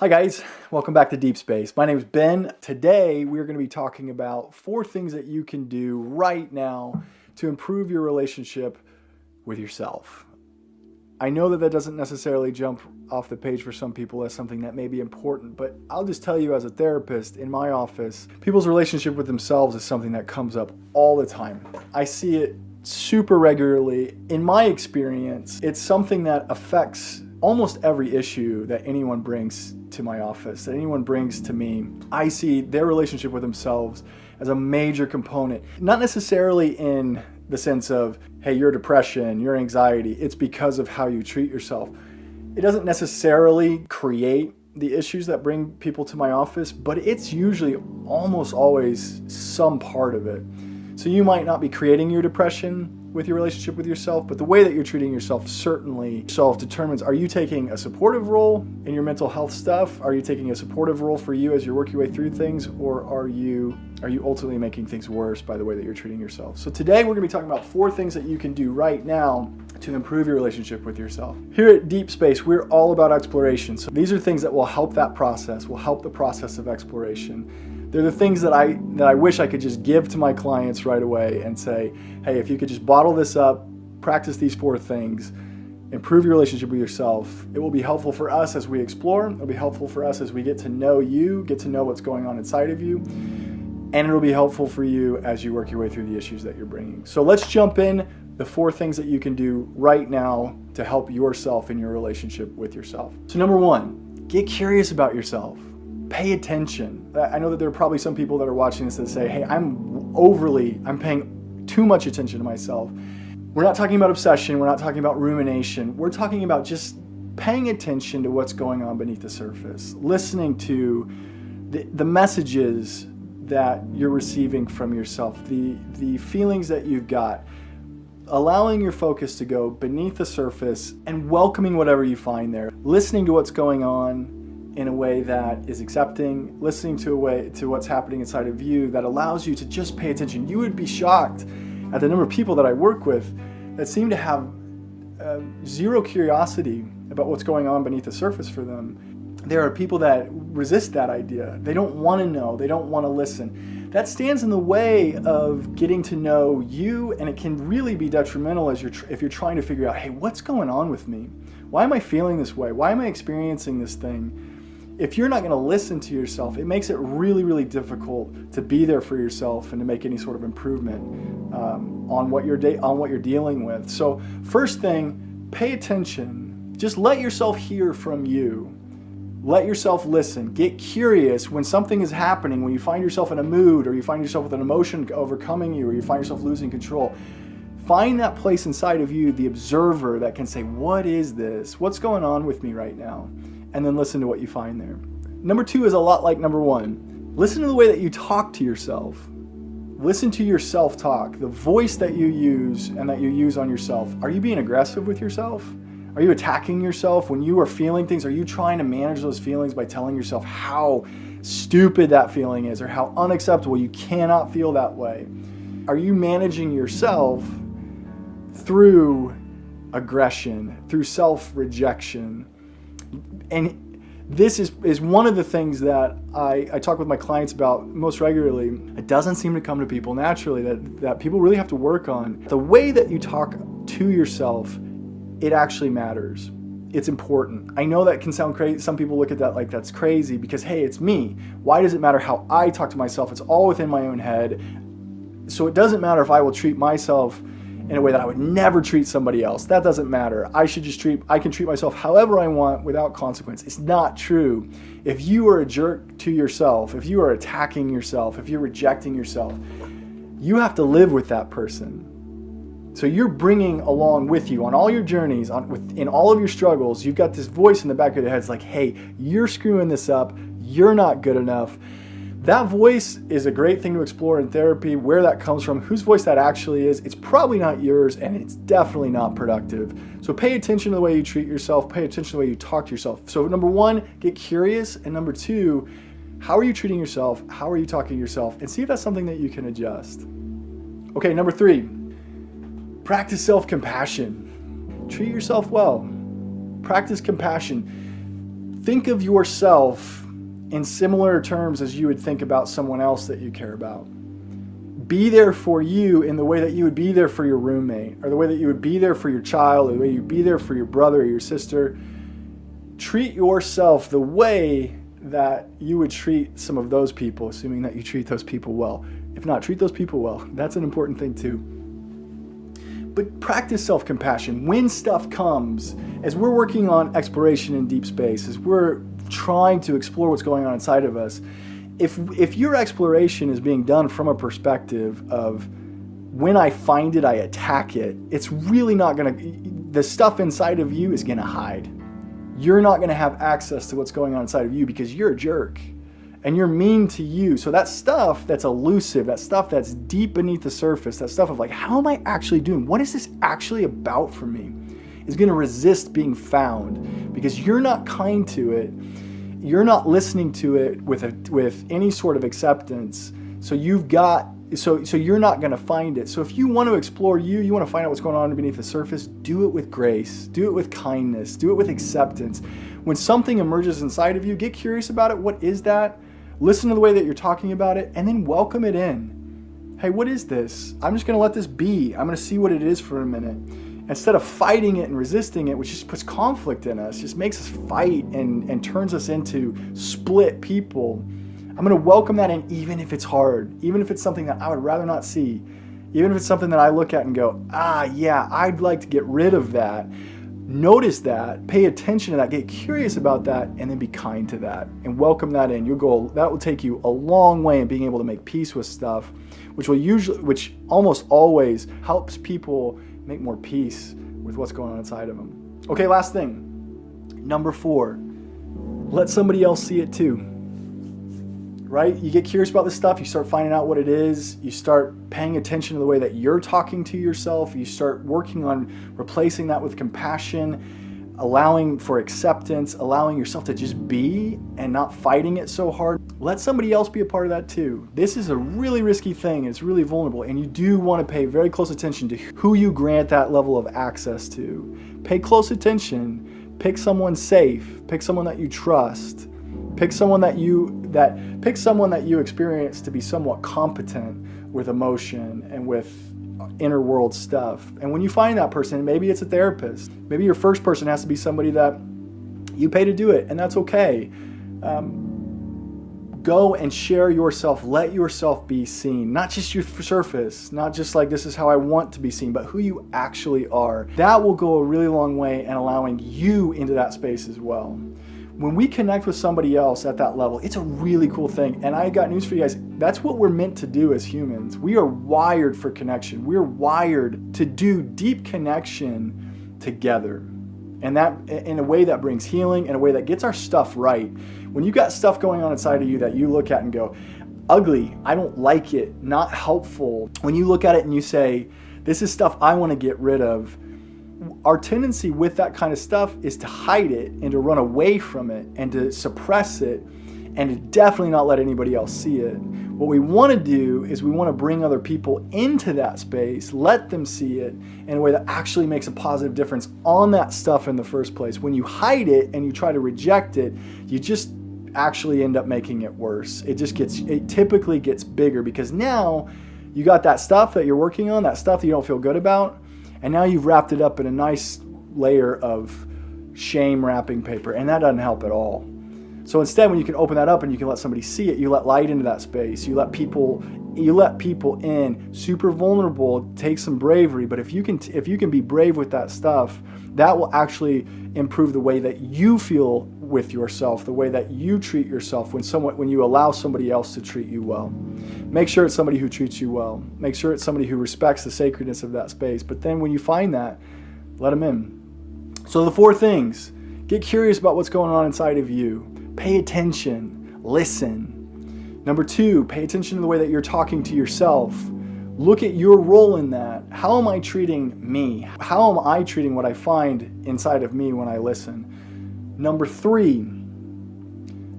Hi guys, welcome back to Deep Space. My name is Ben. Today we're going to be talking about 4 things that you can do right now to improve your relationship with yourself. I know that doesn't necessarily jump off the page for some people as something that may be important, but I'll just tell you as a therapist in my office, people's relationship with themselves is something that comes up all the time. I see it super regularly. In my experience, it's something that affects almost every issue that anyone brings to my office, that anyone brings to me. I see their relationship with themselves as a major component, not necessarily in the sense of, hey, your depression, your anxiety, it's because of how you treat yourself. It doesn't necessarily create the issues that bring people to my office, but it's usually almost always some part of it. So you might not be creating your depression with your relationship with yourself, but the way that you're treating yourself certainly self-determines. Are you taking a supportive role in your mental health stuff? Are you taking a supportive role for you as you work your way through things? Or are you ultimately making things worse by the way that you're treating yourself? So today we're gonna be talking about 4 things that you can do right now to improve your relationship with yourself. Here at Deep Space, we're all about exploration. So these are things that will help that process, will help the process of exploration. They're the things that I wish I could just give to my clients right away and say, hey, if you could just bottle this up, practice these 4 things, improve your relationship with yourself. It will be helpful for us as we explore. It'll be helpful for us as we get to know you, get to know what's going on inside of you. And it'll be helpful for you as you work your way through the issues that you're bringing. So let's jump in the 4 things that you can do right now to help yourself in your relationship with yourself. So number 1, get curious about yourself. Pay attention. I know that there are probably some people that are watching this that say, hey, I'm paying too much attention to myself. We're not talking about obsession. We're not talking about rumination. We're talking about just paying attention to what's going on beneath the surface, listening to the messages that you're receiving from yourself, the feelings that you've got, allowing your focus to go beneath the surface and welcoming whatever you find there, listening to what's going on in a way that is accepting, listening to what's happening inside of you that allows you to just pay attention. You would be shocked at the number of people that I work with that seem to have zero curiosity about what's going on beneath the surface for them. There are people that resist that idea. They don't want to know. They don't want to listen. That stands in the way of getting to know you, and it can really be detrimental if you're trying to figure out, hey, what's going on with me? Why am I feeling this way? Why am I experiencing this thing? If you're not going to listen to yourself, it makes it really, really difficult to be there for yourself and to make any sort of improvement on what you're dealing with. So first thing, pay attention. Just let yourself hear from you. Let yourself listen. Get curious when something is happening, when you find yourself in a mood or you find yourself with an emotion overcoming you or you find yourself losing control. Find that place inside of you, the observer that can say, what is this? What's going on with me right now? And then listen to what you find there. Number 2 is a lot like number 1. Listen to the way that you talk to yourself. Listen to your self-talk, the voice that you use and that you use on yourself. Are you being aggressive with yourself? Are you attacking yourself when you are feeling things? Are you trying to manage those feelings by telling yourself how stupid that feeling is or how unacceptable? You cannot feel that way. Are you managing yourself through aggression, through self-rejection? And this is one of the things that I talk with my clients about most regularly. It doesn't seem to come to people naturally, that people really have to work on. The way that you talk to yourself, it actually matters. It's important. I know that can sound crazy. Some people look at that like that's crazy because, hey, it's me. Why does it matter how I talk to myself? It's all within my own head. So it doesn't matter if I will treat myself in a way that I would never treat somebody else. That doesn't matter. I can treat myself however I want without consequence. It's not true. If you are a jerk to yourself, if you are attacking yourself, if you're rejecting yourself, you have to live with that person. So you're bringing along with you on all your journeys, in all of your struggles, you've got this voice in the back of your head. It's like, hey, you're screwing this up. You're not good enough. That voice is a great thing to explore in therapy, where that comes from, whose voice that actually is. It's probably not yours, and it's definitely not productive. So pay attention to the way you treat yourself, pay attention to the way you talk to yourself. So number 1, get curious, and number 2, how are you treating yourself? How are you talking to yourself? And see if that's something that you can adjust. Okay, number 3, practice self-compassion. Treat yourself well. Practice compassion. think of yourself in similar terms as you would think about someone else that you care about. Be there for you in the way that you would be there for your roommate, or the way that you would be there for your child, or the way you'd be there for your brother or your sister. Treat yourself the way that you would treat some of those people, assuming that you treat those people well. If not, treat those people well. That's an important thing too. But practice self-compassion. When stuff comes, as we're working on exploration in deep space, as we're trying to explore what's going on inside of us, if your exploration is being done from a perspective of when I find it, I attack it, it's really not going to, the stuff inside of you is going to hide. You're not going to have access to what's going on inside of you because you're a jerk and you're mean to you. So that stuff that's elusive, that stuff that's deep beneath the surface, that stuff of like, how am I actually doing? What is this actually about for me? Is going to resist being found because you're not kind to it. You're not listening to it with any sort of acceptance. So you're not going to find it. So if you want to explore you want to find out what's going on beneath the surface, do it with grace, do it with kindness, do it with acceptance. When something emerges inside of you, get curious about it. What is that? Listen to the way that you're talking about it, and then welcome it in. Hey, what is this? I'm just going to let this be. I'm going to see what it is for a minute. Instead of fighting it and resisting it, which just puts conflict in us, just makes us fight and turns us into split people, I'm going to welcome that in, even if it's hard, even if it's something that I would rather not see, even if it's something that I look at and go, yeah, I'd like to get rid of that. Notice that, pay attention to that, get curious about that, and then be kind to that and welcome that in. That will take you a long way in being able to make peace with stuff, which almost always helps people make more peace with what's going on inside of them. Okay, last thing. Number 4, let somebody else see it too. Right? You get curious about this stuff, you start finding out what it is, you start paying attention to the way that you're talking to yourself, you start working on replacing that with compassion, allowing for acceptance, allowing yourself to just be and not fighting it so hard. Let somebody else be a part of that too. This is a really risky thing, it's really vulnerable, and you do want to pay very close attention to who you grant that level of access to. Pay close attention, pick someone safe, pick someone that you trust. Pick someone that you experience to be somewhat competent with emotion and with inner world stuff. And when you find that person, maybe it's a therapist. Maybe your first person has to be somebody that you pay to do it, and that's okay. Go and share yourself. Let yourself be seen. Not just your surface, not just like this is how I want to be seen, but who you actually are. That will go a really long way in allowing you into that space as well. When we connect with somebody else at that level, it's a really cool thing. And I got news for you guys. That's what we're meant to do as humans. We are wired for connection. We're wired to do deep connection together. And that in a way that brings healing, in a way that gets our stuff right. When you got stuff going on inside of you that you look at and go, ugly, I don't like it, not helpful. When you look at it and you say, this is stuff I want to get rid of, our tendency with that kind of stuff is to hide it and to run away from it and to suppress it and to definitely not let anybody else see it. What we want to do is we want to bring other people into that space, let them see it in a way that actually makes a positive difference on that stuff in the first place. When you hide it and you try to reject it, you just actually end up making it worse. It typically gets bigger because now you got that stuff that you're working on, that stuff that you don't feel good about, and now you've wrapped it up in a nice layer of shame wrapping paper, and that doesn't help at all. So instead, when you can open that up and you can let somebody see it, you let light into that space. You let people in, super vulnerable, take some bravery. But if you can be brave with that stuff, that will actually improve the way that you feel with yourself, the way that you treat yourself when you allow somebody else to treat you well. Make sure it's somebody who treats you well. Make sure it's somebody who respects the sacredness of that space. But then when you find that, let them in. So the 4 things: get curious about what's going on inside of you. Pay attention. Listen. Number 2, pay attention to the way that you're talking to yourself. Look at your role in that. How am I treating me? How am I treating what I find inside of me when I listen? Number 3,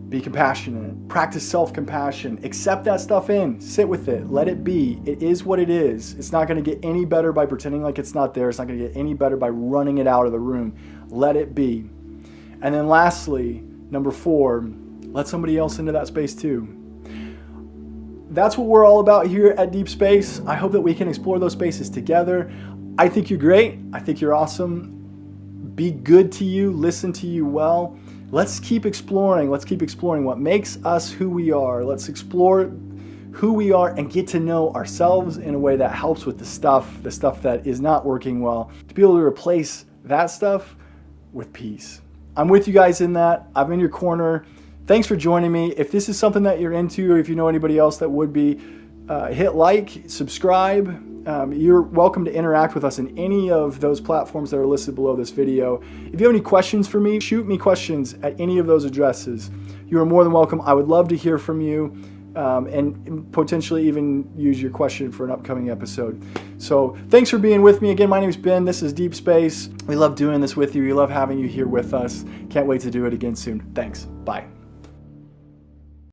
be compassionate. Practice self-compassion. Accept that stuff in. Sit with it. Let it be. It is what it is. It's not going to get any better by pretending like it's not there. It's not going to get any better by running it out of the room. Let it be. And then lastly, Number 4, let somebody else into that space too. That's what we're all about here at Deep Space. I hope that we can explore those spaces together. I think you're great. I think you're awesome. Be good to you. Listen to you well. Let's keep exploring. Let's keep exploring what makes us who we are. Let's explore who we are and get to know ourselves in a way that helps with the stuff that is not working well, to be able to replace that stuff with peace. I'm with you guys in that. I'm in your corner. Thanks for joining me. If this is something that you're into, or if you know anybody else that would be, hit like, subscribe. You're welcome to interact with us in any of those platforms that are listed below this video. If you have any questions for me, shoot me questions at any of those addresses. You are more than welcome. I would love to hear from you, and potentially even use your question for an upcoming episode. So thanks for being with me. Again, my name is Ben. This is Deep Space. We love doing this with you. We love having you here with us. Can't wait to do it again soon. Thanks. Bye.